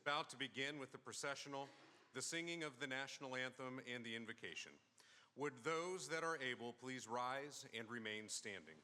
about to begin with the processional, the singing of the national anthem, and the invocation. Would those that are able please rise and remain standing?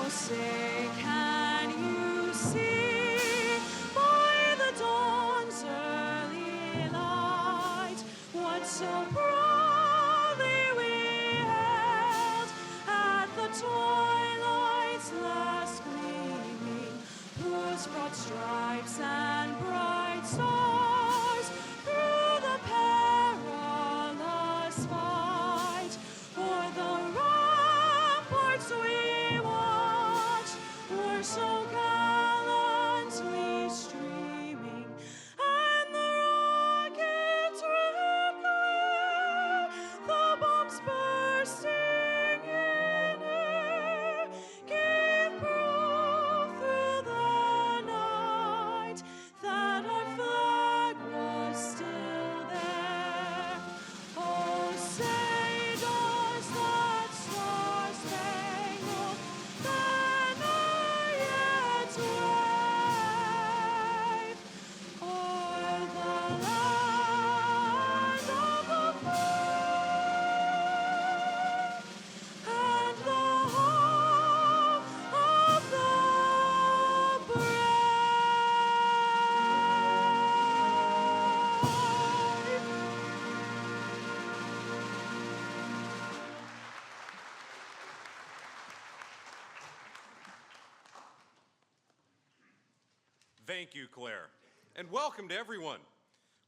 Say, can you see by the dawn's early light what so proudly we hailed at the twilight's last gleaming, whose broad stripes and bright stars through the perilous fight o'er the ramparts we were so gallantly streaming, and the rockets red glare, the bombs bursting in air, gave proof through the night that our flag was still there. Oh, say does that star-spangled banner yet wave o'er the land of the free and the home of the brave? Thank you, Claire, and welcome to everyone.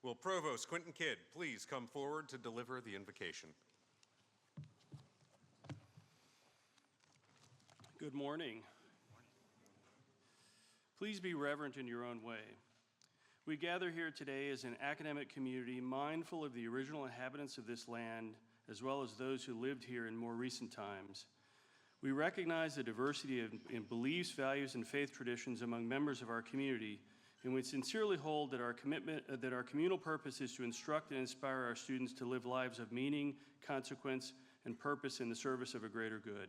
Will Provost Quentin Kidd please come forward to deliver the invocation? Good morning. Please be reverent in your own way. We gather here today as an academic community mindful of the original inhabitants of this land, as well as those who lived here in more recent times. We recognize the diversity in beliefs, values, and faith traditions among members of our community, and we sincerely hold that our communal purpose is to instruct and inspire our students to live lives of meaning, consequence, and purpose in the service of a greater good.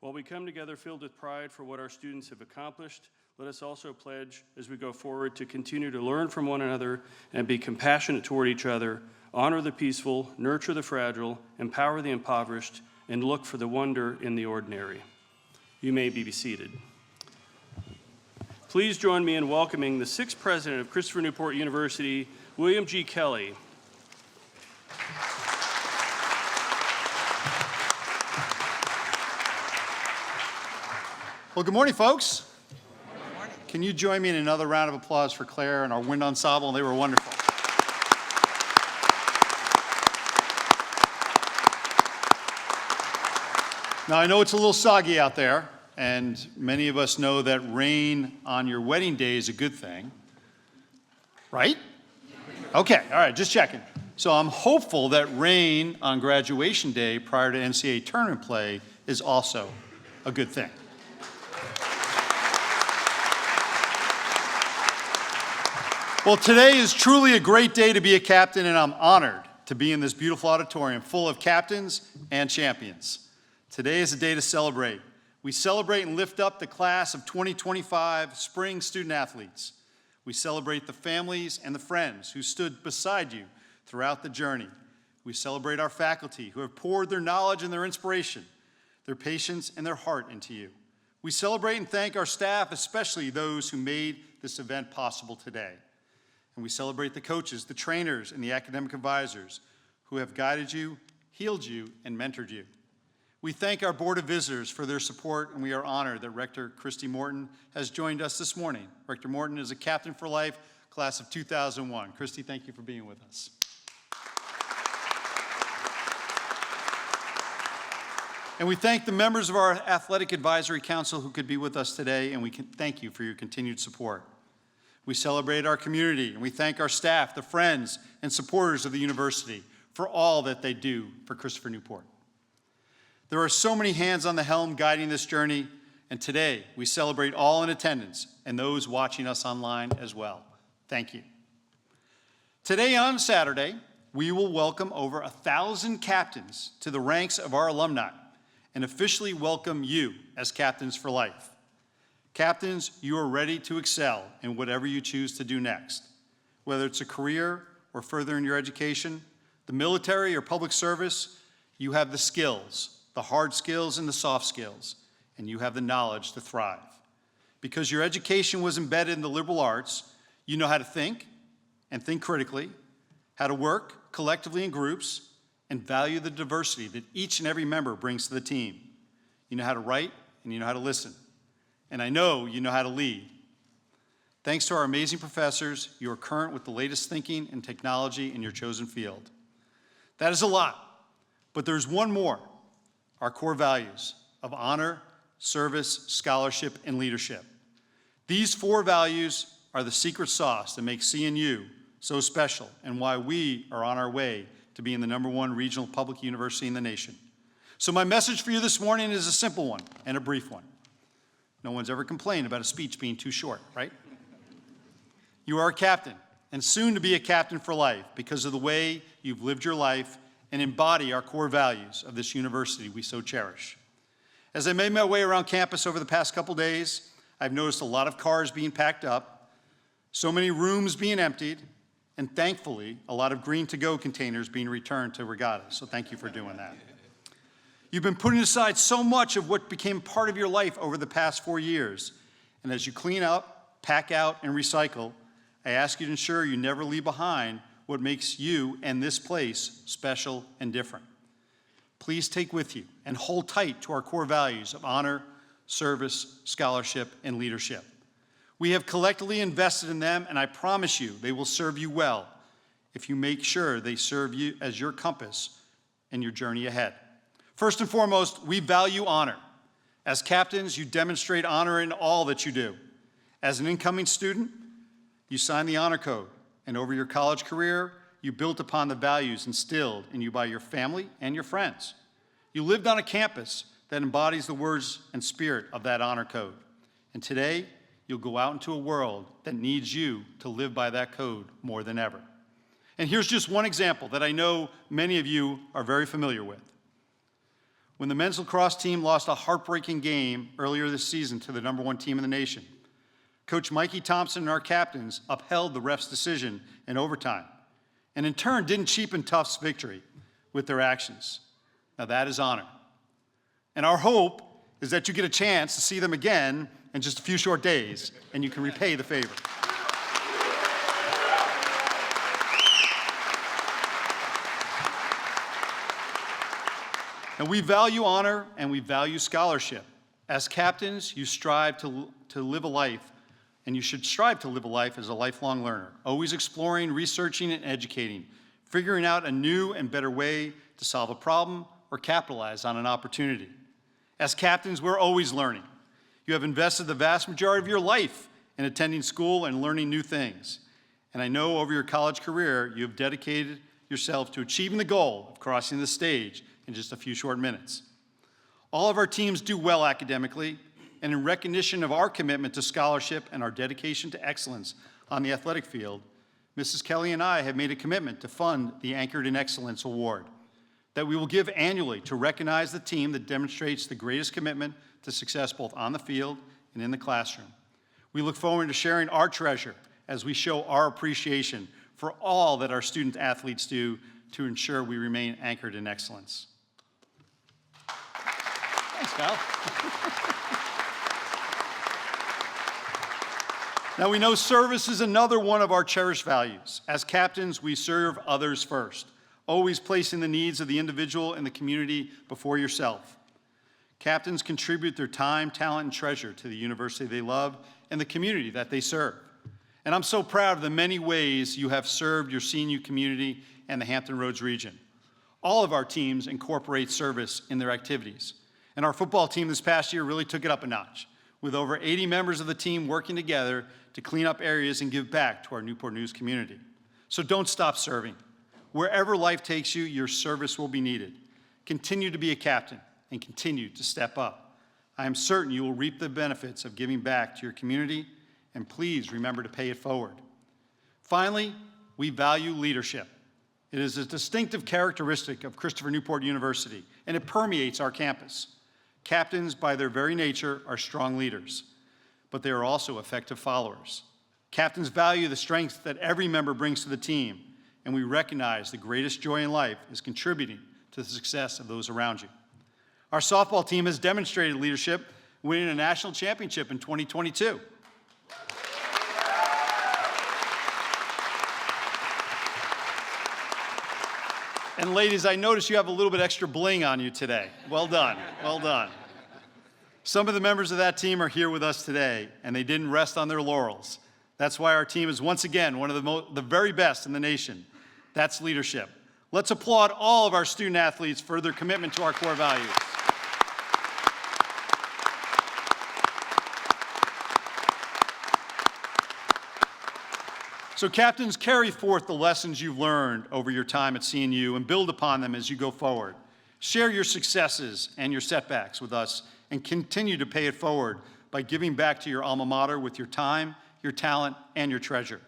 While we come together filled with pride for what our students have accomplished, let us also pledge as we go forward to continue to learn from one another and be compassionate toward each other, honor the peaceful, nurture the fragile, empower the impoverished, and look for the wonder in the ordinary. You may be seated. Please join me in welcoming the 6th president of Christopher Newport University, William G. Kelly. Well, good morning, folks. Good morning. Can you join me in another round of applause for Claire and our wind ensemble? They were wonderful. Now, I know it's a little soggy out there, and many of us know that rain on your wedding day is a good thing, right? Okay, all right, just checking. So I'm hopeful that rain on graduation day prior to NCAA tournament play is also a good thing. Well, today is truly a great day to be a captain, and I'm honored to be in this beautiful auditorium full of captains and champions. Today is a day to celebrate. We celebrate and lift up the class of 2025 spring student athletes. We celebrate the families and the friends who stood beside you throughout the journey. We celebrate our faculty who have poured their knowledge and their inspiration, their patience and their heart into you. We celebrate and thank our staff, especially those who made this event possible today. And we celebrate the coaches, the trainers, and the academic advisors who have guided you, healed you, and mentored you. We thank our Board of Visitors for their support, and we are honored that Rector Christy Morton has joined us this morning. Rector Morton is a captain for life, class of 2001. Christy, thank you for being with us. And we thank the members of our Athletic Advisory Council who could be with us today, and we can thank you for your continued support. We celebrate our community, and we thank our staff, the friends and supporters of the university for all that they do for Christopher Newport. There are so many hands on the helm guiding this journey, and today we celebrate all in attendance and those watching us online as well. Thank you. Today on Saturday, we will welcome over 1,000 captains to the ranks of our alumni and officially welcome you as captains for life. Captains, you are ready to excel in whatever you choose to do next. Whether it's a career or further in your education, the military or public service, you have the skills, the hard skills and the soft skills, and you have the knowledge to thrive. Because your education was embedded in the liberal arts, you know how to think and think critically, how to work collectively in groups, and value the diversity that each and every member brings to the team. You know how to write and you know how to listen. And I know you know how to lead. Thanks to our amazing professors, you are current with the latest thinking and technology in your chosen field. That is a lot, but there's one more, our core values of honor, service, scholarship, and leadership. These 4 values are the secret sauce that makes CNU so special and why we are on our way to being the #1 regional public university in the nation. So my message for you this morning is a simple one and a brief one. No one's ever complained about a speech being too short, right? You are a captain, and soon to be a captain for life because of the way you've lived your life and embody our core values of this university we so cherish. As I made my way around campus over the past couple days, I've noticed a lot of cars being packed up, so many rooms being emptied, and thankfully, a lot of green to-go containers being returned to Regatta, so thank you for doing that. You've been putting aside so much of what became part of your life over the past 4 years. And as you clean up, pack out, and recycle, I ask you to ensure you never leave behind what makes you and this place special and different. Please take with you and hold tight to our core values of honor, service, scholarship, and leadership. We have collectively invested in them, and I promise you they will serve you well if you make sure they serve you as your compass in your journey ahead. First and foremost, we value honor. As captains, you demonstrate honor in all that you do. As an incoming student, you sign the honor code, and over your college career, you built upon the values instilled in you by your family and your friends. You lived on a campus that embodies the words and spirit of that honor code. And today, you'll go out into a world that needs you to live by that code more than ever. And here's just one example that I know many of you are very familiar with. When the men's lacrosse team lost a heartbreaking game earlier this season to the #1 team in the nation, Coach Mikey Thompson and our captains upheld the ref's decision in overtime, and in turn didn't cheapen Tufts' victory with their actions. Now that is honor. And our hope is that you get a chance to see them again in just a few short days, and you can repay the favor. And we value honor and we value scholarship. As captains, you strive to live a life, and you should strive to live a life as a lifelong learner, always exploring, researching, and educating, figuring out a new and better way to solve a problem or capitalize on an opportunity. As captains, we're always learning. You have invested the vast majority of your life in attending school and learning new things. And I know over your college career, you have dedicated yourself to achieving the goal of crossing the stage in just a few short minutes. All of our teams do well academically, and in recognition of our commitment to scholarship and our dedication to excellence on the athletic field, Mrs. Kelly and I have made a commitment to fund the Anchored in Excellence Award that we will give annually to recognize the team that demonstrates the greatest commitment to success both on the field and in the classroom. We look forward to sharing our treasure as we show our appreciation for all that our student athletes do to ensure we remain anchored in excellence. Thanks, Kyle. Now, we know service is another one of our cherished values. As captains, we serve others first, always placing the needs of the individual and the community before yourself. Captains contribute their time, talent, and treasure to the university they love and the community that they serve. And I'm so proud of the many ways you have served your CNU community and the Hampton Roads region. All of our teams incorporate service in their activities. And our football team this past year really took it up a notch, with over 80 members of the team working together to clean up areas and give back to our Newport News community. So don't stop serving. Wherever life takes you, your service will be needed. Continue to be a captain and continue to step up. I am certain you will reap the benefits of giving back to your community, and please remember to pay it forward. Finally, we value leadership. It is a distinctive characteristic of Christopher Newport University, and it permeates our campus. Captains, by their very nature, are strong leaders, but they are also effective followers. Captains value the strength that every member brings to the team, and we recognize the greatest joy in life is contributing to the success of those around you. Our softball team has demonstrated leadership, winning a national championship in 2022. And ladies, I notice you have a little bit extra bling on you today. Well done, well done. Some of the members of that team are here with us today, and they didn't rest on their laurels. That's why our team is once again one of the very best in the nation. That's leadership. Let's applaud all of our student athletes for their commitment to our core values. So captains, carry forth the lessons you've learned over your time at CNU and build upon them as you go forward. Share your successes and your setbacks with us and continue to pay it forward by giving back to your alma mater with your time, your talent, and your treasure.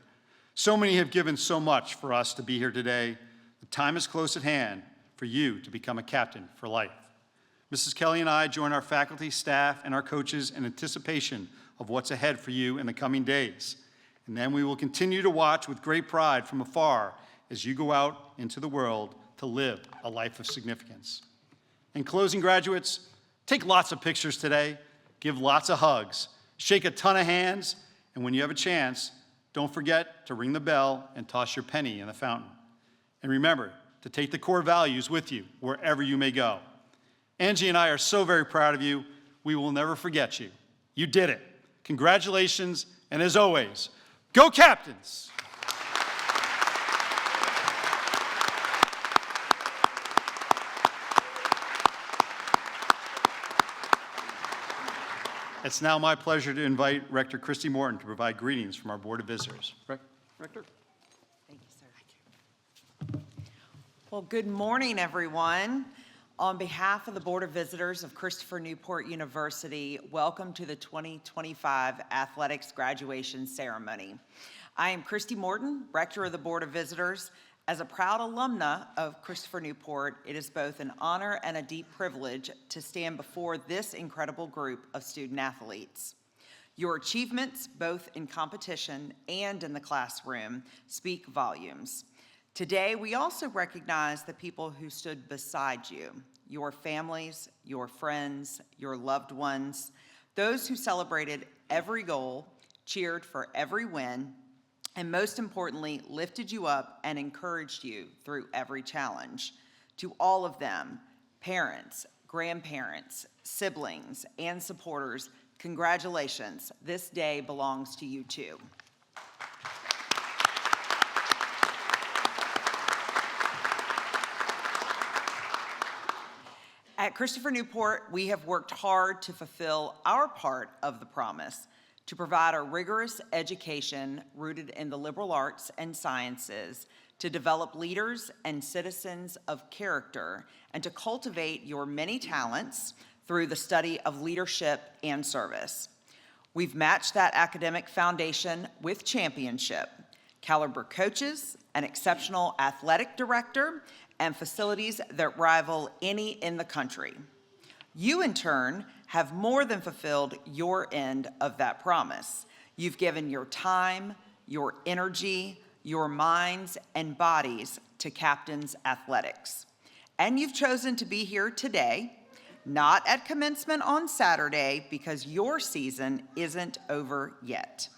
So many have given so much for us to be here today. The time is close at hand for you to become a captain for life. Mrs. Kelly and I join our faculty, staff, and our coaches in anticipation of what's ahead for you in the coming days. And then we will continue to watch with great pride from afar as you go out into the world to live a life of significance. In closing, graduates, take lots of pictures today, give lots of hugs, shake a ton of hands, and when you have a chance, don't forget to ring the bell and toss your penny in the fountain. And remember to take the core values with you wherever you may go. Angie and I are so very proud of you. We will never forget you. You did it. Congratulations, and as always, go Captains! It's now my pleasure to invite Rector Christy Morton to provide greetings from our Board of Visitors. Rector? Thank you, sir. Well, good morning, everyone. On behalf of the Board of Visitors of Christopher Newport University, welcome to the 2025 Athletics Graduation Ceremony. I am Christy Morton, Rector of the Board of Visitors. As a proud alumna of Christopher Newport, it is both an honor and a deep privilege to stand before this incredible group of student athletes. Your achievements, both in competition and in the classroom, speak volumes. Today, we also recognize the people who stood beside you, your families, your friends, your loved ones, those who celebrated every goal, cheered for every win, and most importantly, lifted you up and encouraged you through every challenge. To all of them, parents, grandparents, siblings, and supporters, congratulations. This day belongs to you too. At Christopher Newport, we have worked hard to fulfill our part of the promise to provide a rigorous education rooted in the liberal arts and sciences, to develop leaders and citizens of character, and to cultivate your many talents through the study of leadership and service. We've matched that academic foundation with championship, caliber coaches, an exceptional athletic director, and facilities that rival any in the country. You, in turn, have more than fulfilled your end of that promise. You've given your time, your energy, your minds, and bodies to Captain's Athletics. And you've chosen to be here today, not at commencement on Saturday, because your season isn't over yet.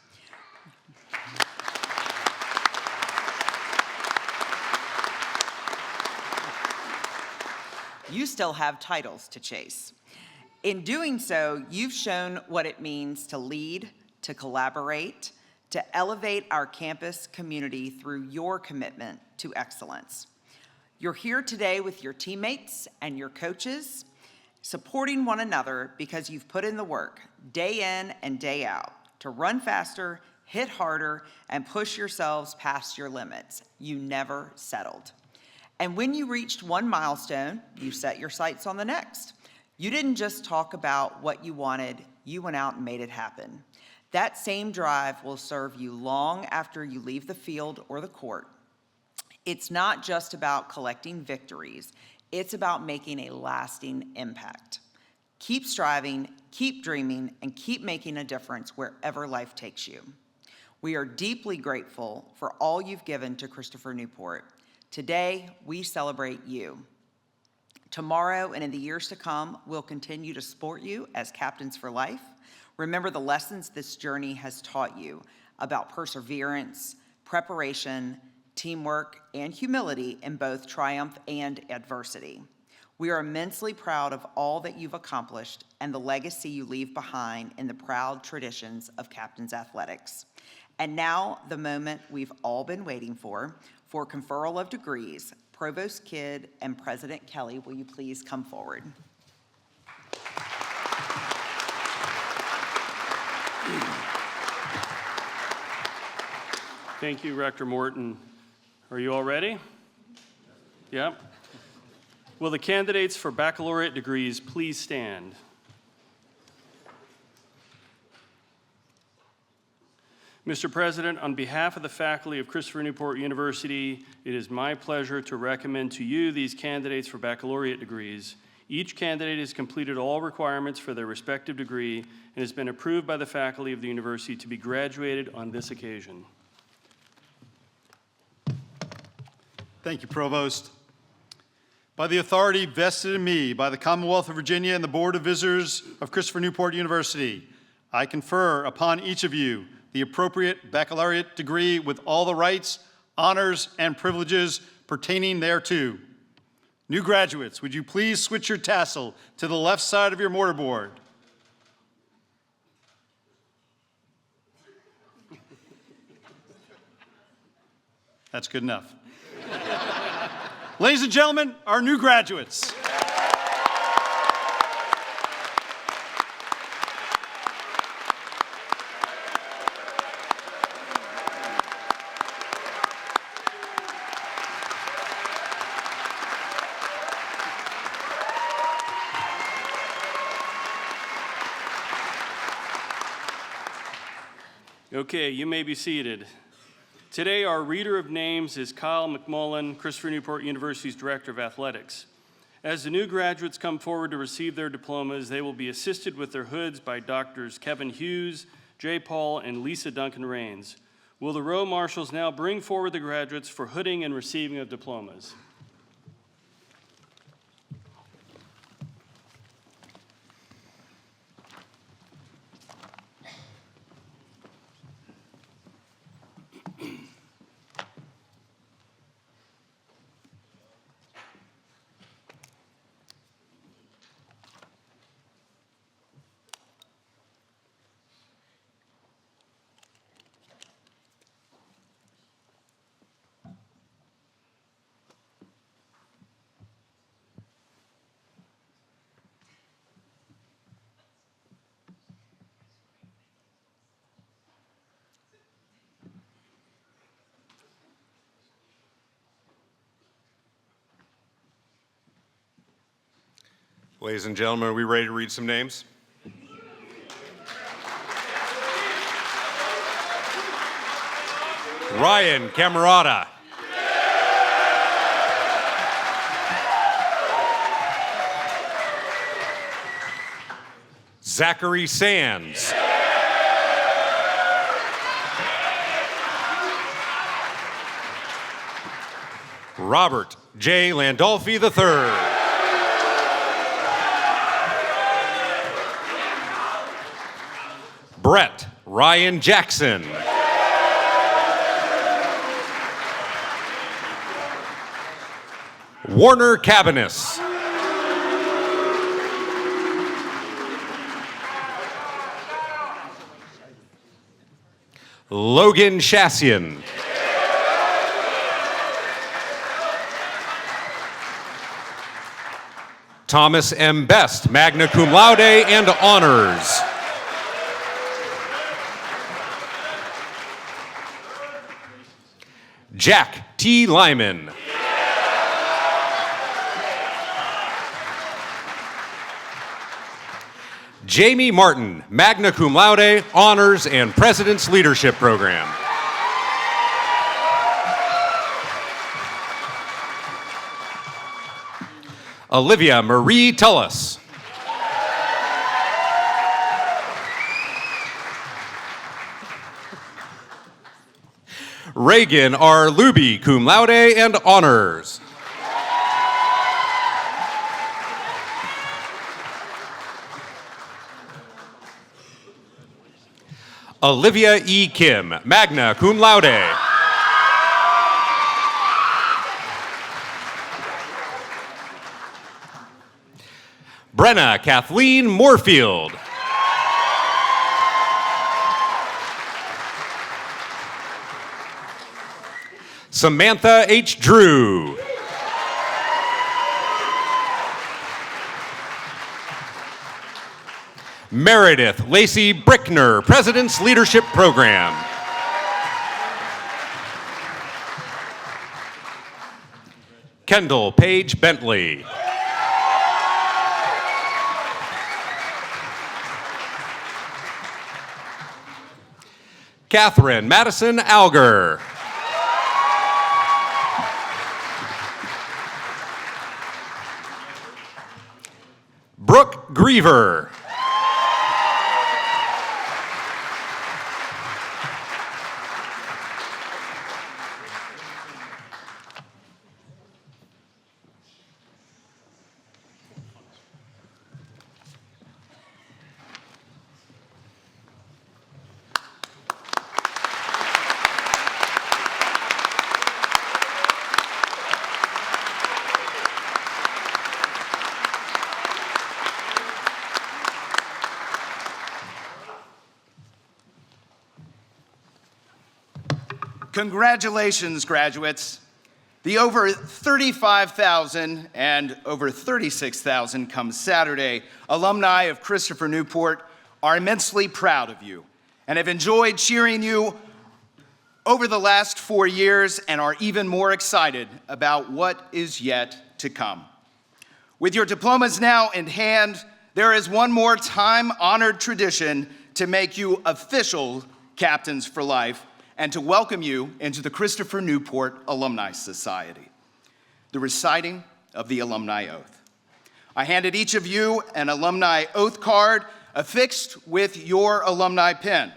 You still have titles to chase. In doing so, you've shown what it means to lead, to collaborate, to elevate our campus community through your commitment to excellence. You're here today with your teammates and your coaches, supporting one another because you've put in the work day in and day out to run faster, hit harder, and push yourselves past your limits. You never settled. And when you reached one milestone, you set your sights on the next. You didn't just talk about what you wanted, you went out and made it happen. That same drive will serve you long after you leave the field or the court. It's not just about collecting victories, it's about making a lasting impact. Keep striving, keep dreaming, and keep making a difference wherever life takes you. We are deeply grateful for all you've given to Christopher Newport. Today, we celebrate you. Tomorrow and in the years to come, we'll continue to support you as captains for life. Remember the lessons this journey has taught you about perseverance, preparation, teamwork, and humility in both triumph and adversity. We are immensely proud of all that you've accomplished and the legacy you leave behind in the proud traditions of Captain's Athletics. And now, the moment we've all been waiting for conferral of degrees. Provost Kidd and President Kelly, will you please come forward? Thank you, Rector Morton. Are you all ready? Yep. Will the candidates for baccalaureate degrees please stand? Mr. President, on behalf of the faculty of Christopher Newport University, it is my pleasure to recommend to you these candidates for baccalaureate degrees. Each candidate has completed all requirements for their respective degree and has been approved by the faculty of the university to be graduated on this occasion. Thank you, Provost. By the authority vested in me by the Commonwealth of Virginia and the Board of Visitors of Christopher Newport University, I confer upon each of you the appropriate baccalaureate degree with all the rights, honors, and privileges pertaining thereto. New graduates, would you please switch your tassel to the left side of your mortarboard? That's good enough. Ladies and gentlemen, our new graduates. Okay, you may be seated. Today, our reader of names is Kyle McMullen, Christopher Newport University's Director of Athletics. As the new graduates come forward to receive their diplomas, they will be assisted with their hoods by Doctors Kevin Hughes, Jay Paul, and Lisa Duncan Rains. Will the row marshals now bring forward the graduates for hooding and receiving of diplomas? Ladies and gentlemen, are we ready to read some names? Ryan Camerata. Zachary Sands. Robert J. Landolfi III. Brett Ryan Jackson. Warner Cabanis. Logan Shassian. Thomas M. Best, magna cum laude and honors. Jack T. Lyman. Jamie Martin, magna cum laude, honors, and President's Leadership Program. Olivia Marie Tullis. Reagan R. Luby, cum laude and honors. Olivia E. Kim, magna cum laude. Brenna Kathleen Moorfield. Samantha H. Drew. Meredith Lacey Brickner, President's Leadership Program. Kendall Paige Bentley. Catherine Madison Alger. Brooke Griever. Congratulations, graduates. The over 35,000 and over 36,000 come Saturday alumni of Christopher Newport are immensely proud of you and have enjoyed cheering you over the last 4 years and are even more excited about what is yet to come. With your diplomas now in hand, there is one more time-honored tradition to make you official captains for life and to welcome you into the Christopher Newport Alumni Society, the reciting of the alumni oath. I handed each of you an alumni oath card affixed with your alumni pin.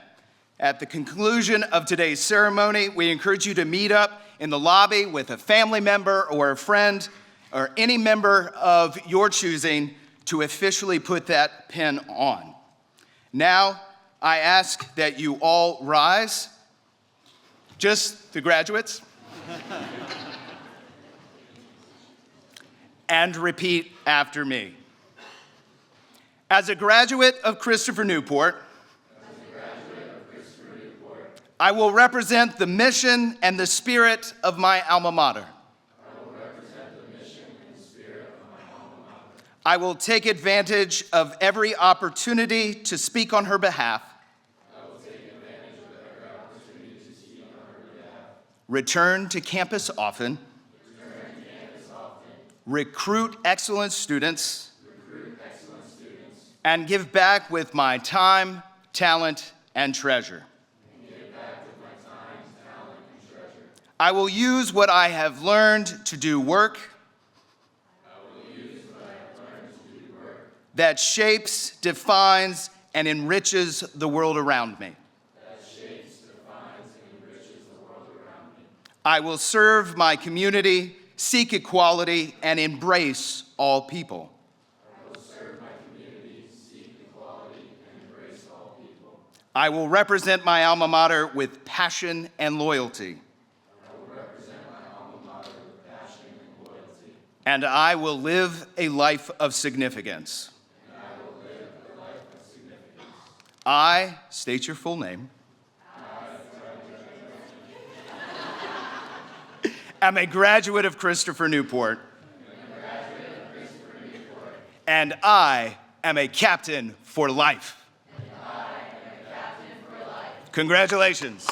At the conclusion of today's ceremony, we encourage you to meet up in the lobby with a family member or a friend or any member of your choosing to officially put that pin on. Now, I ask that you all rise. Just the graduates. And repeat after me. As a graduate of Christopher Newport, I will represent the mission and the spirit of my alma mater. I will take advantage of every opportunity to speak on her behalf. Return to campus often. Recruit excellent students. and give back with my time, talent, and treasure. I will use what I have learned to do work that shapes, defines, and enriches the world around me. I will serve my community, seek equality, and embrace all people. I will represent my alma mater with passion and loyalty. And I will live a life of significance. I, state your full name, am a graduate of Christopher Newport. And I am a captain for life. Congratulations.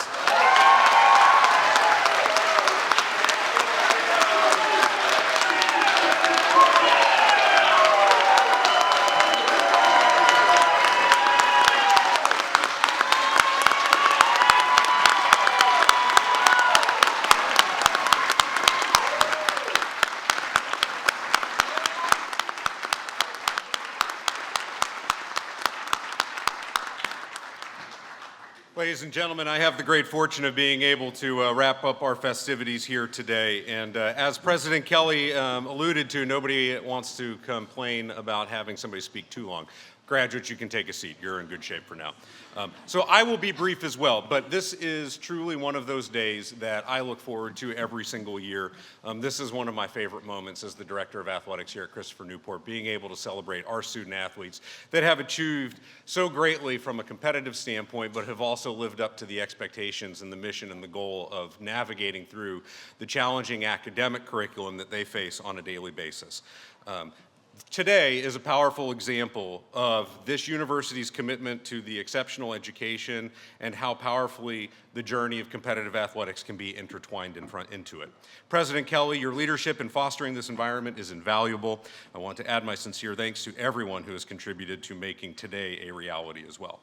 Ladies and gentlemen, I have the great fortune of being able to wrap up our festivities here today. And as President Kelly alluded to, nobody wants to complain about having somebody speak too long. Graduates, you can take a seat. You're in good shape for now. So I will be brief as well, but this is truly one of those days that I look forward to every single year. This is one of my favorite moments as the Director of Athletics here at Christopher Newport, being able to celebrate our student athletes that have achieved so greatly from a competitive standpoint, but have also lived up to the expectations and the mission and the goal of navigating through the challenging academic curriculum that they face on a daily basis. Today is a powerful example of this university's commitment to the exceptional education and how powerfully the journey of competitive athletics can be intertwined into it. President Kelly, your leadership in fostering this environment is invaluable. I want to add my sincere thanks to everyone who has contributed to making today a reality as well.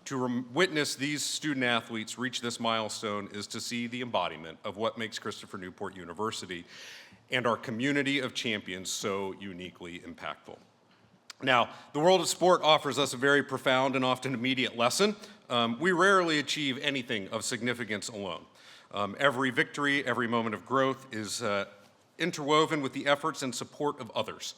To witness these student athletes reach this milestone is to see the embodiment of what makes Christopher Newport University and our community of champions so uniquely impactful. Now, the world of sport offers us a very profound and often immediate lesson. We rarely achieve anything of significance alone. Every victory, every moment of growth is interwoven with the efforts and support of others.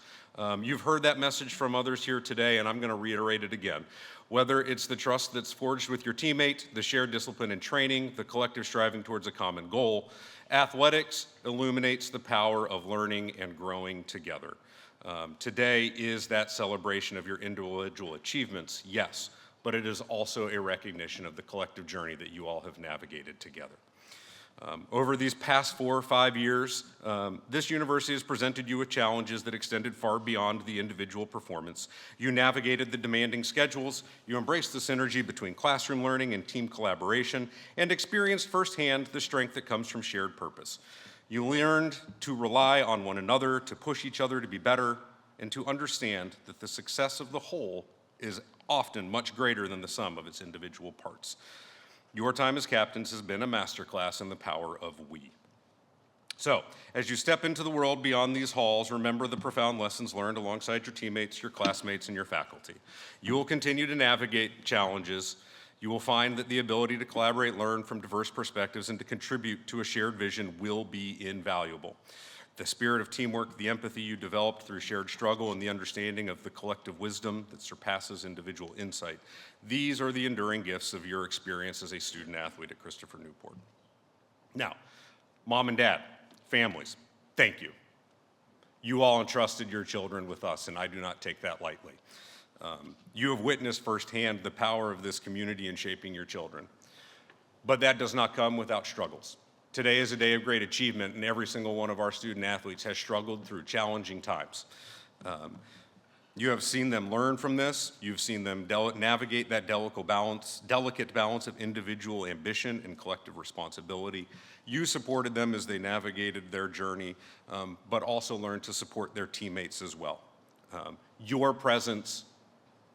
You've heard that message from others here today, and I'm going to reiterate it again. Whether it's the trust that's forged with your teammate, the shared discipline and training, the collective striving towards a common goal, athletics illuminates the power of learning and growing together. Today is that celebration of your individual achievements, yes, but it is also a recognition of the collective journey that you all have navigated together. Over these past 4 or 5 years, this university has presented you with challenges that extended far beyond the individual performance. You navigated the demanding schedules, you embraced the synergy between classroom learning and team collaboration, and experienced firsthand the strength that comes from shared purpose. You learned to rely on one another, to push each other to be better, and to understand that the success of the whole is often much greater than the sum of its individual parts. Your time as captains has been a masterclass in the power of we. So, as you step into the world beyond these halls, remember the profound lessons learned alongside your teammates, your classmates, and your faculty. You will continue to navigate challenges. You will find that the ability to collaborate, learn from diverse perspectives, and to contribute to a shared vision will be invaluable. The spirit of teamwork, the empathy you developed through shared struggle, and the understanding of the collective wisdom that surpasses individual insight. These are the enduring gifts of your experience as a student athlete at Christopher Newport. Now, mom and dad, families, thank you. You all entrusted your children with us, and I do not take that lightly. You have witnessed firsthand the power of this community in shaping your children. But that does not come without struggles. Today is a day of great achievement, and every single one of our student athletes has struggled through challenging times. You have seen them learn from this. You've seen them navigate that delicate balance of individual ambition and collective responsibility. You supported them as they navigated their journey, but also learned to support their teammates as well. Your presence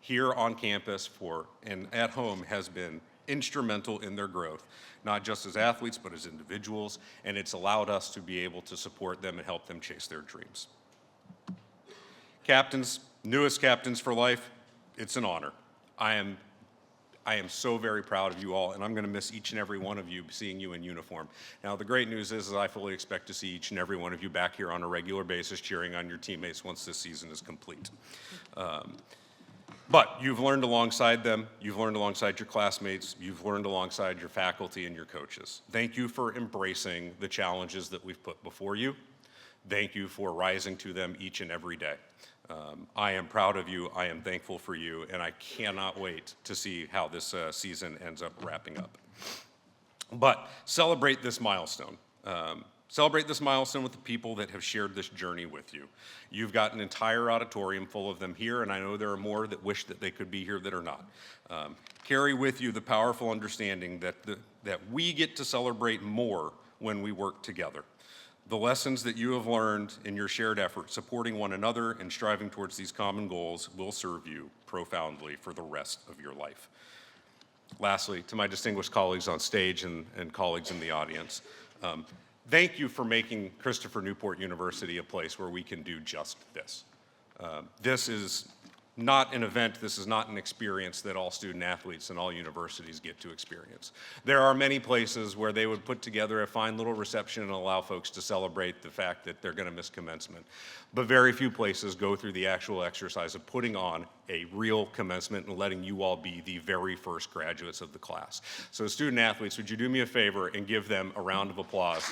here on campus and at home has been instrumental in their growth, not just as athletes, but as individuals, and it's allowed us to be able to support them and help them chase their dreams. Captains, newest captains for life, it's an honor. I am so very proud of you all, and I'm going to miss each and every one of you seeing you in uniform. Now, the great news is that I fully expect to see each and every one of you back here on a regular basis cheering on your teammates once this season is complete. But you've learned alongside them, you've learned alongside your classmates, you've learned alongside your faculty and your coaches. Thank you for embracing the challenges that we've put before you. Thank you for rising to them each and every day. I am proud of you, I am thankful for you, and I cannot wait to see how this season ends up wrapping up. But celebrate this milestone. Celebrate this milestone with the people that have shared this journey with you. You've got an entire auditorium full of them here, and I know there are more that wish that they could be here that are not. Carry with you the powerful understanding that we get to celebrate more when we work together. The lessons that you have learned in your shared effort, supporting one another and striving towards these common goals will serve you profoundly for the rest of your life. Lastly, to my distinguished colleagues on stage and colleagues in the audience, thank you for making Christopher Newport University a place where we can do just this. This is not an event, this is not an experience that all student athletes and all universities get to experience. There are many places where they would put together a fine little reception and allow folks to celebrate the fact that they're going to miss commencement. But very few places go through the actual exercise of putting on a real commencement and letting you all be the very first graduates of the class. So student athletes, would you do me a favor and give them a round of applause?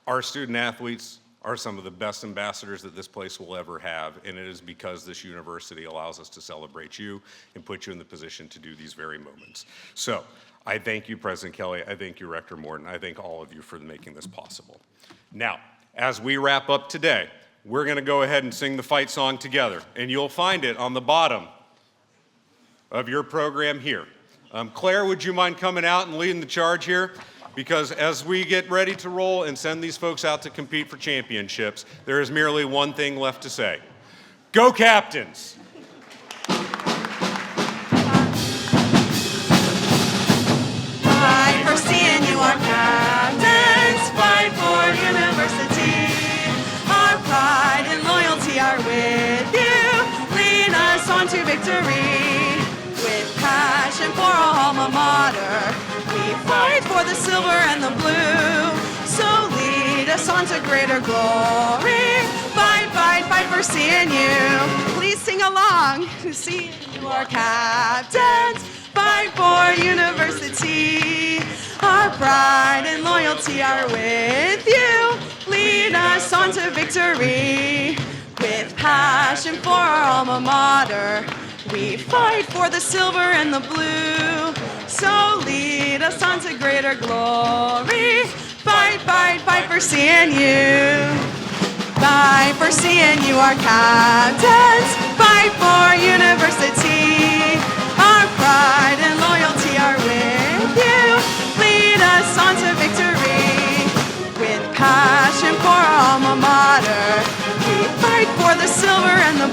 Our student athletes are some of the best ambassadors that this place will ever have, and it is because this university allows us to celebrate you and put you in the position to do these very moments. So I thank you, President Kelly. I thank you, Rector Morton. I thank all of you for making this possible. Now, as we wrap up today, we're going to go ahead and sing the fight song together, and you'll find it on the bottom of your program here. Claire, would you mind coming out and leading the charge here? Because as we get ready to roll and send these folks out to compete for championships, there is merely one thing left to say. Go Captains! Fight for CNU, our captains. Fight for university. Our pride and loyalty are with you. Lead us on to victory. With passion for our alma mater, we fight for the silver and the blue. So lead us on to greater glory. Fight, fight, fight for CNU. Please sing along. CNU, our captains. Fight for university. Our pride and loyalty are with you. Lead us on to victory. With passion for our alma mater, we fight for the silver and the blue. So lead us on to greater glory. Fight, fight, fight for CNU. Fight for CNU, our captains. Fight for university. Our pride and loyalty are with you. Lead us on to victory. With passion for our alma mater, we fight for the silver and the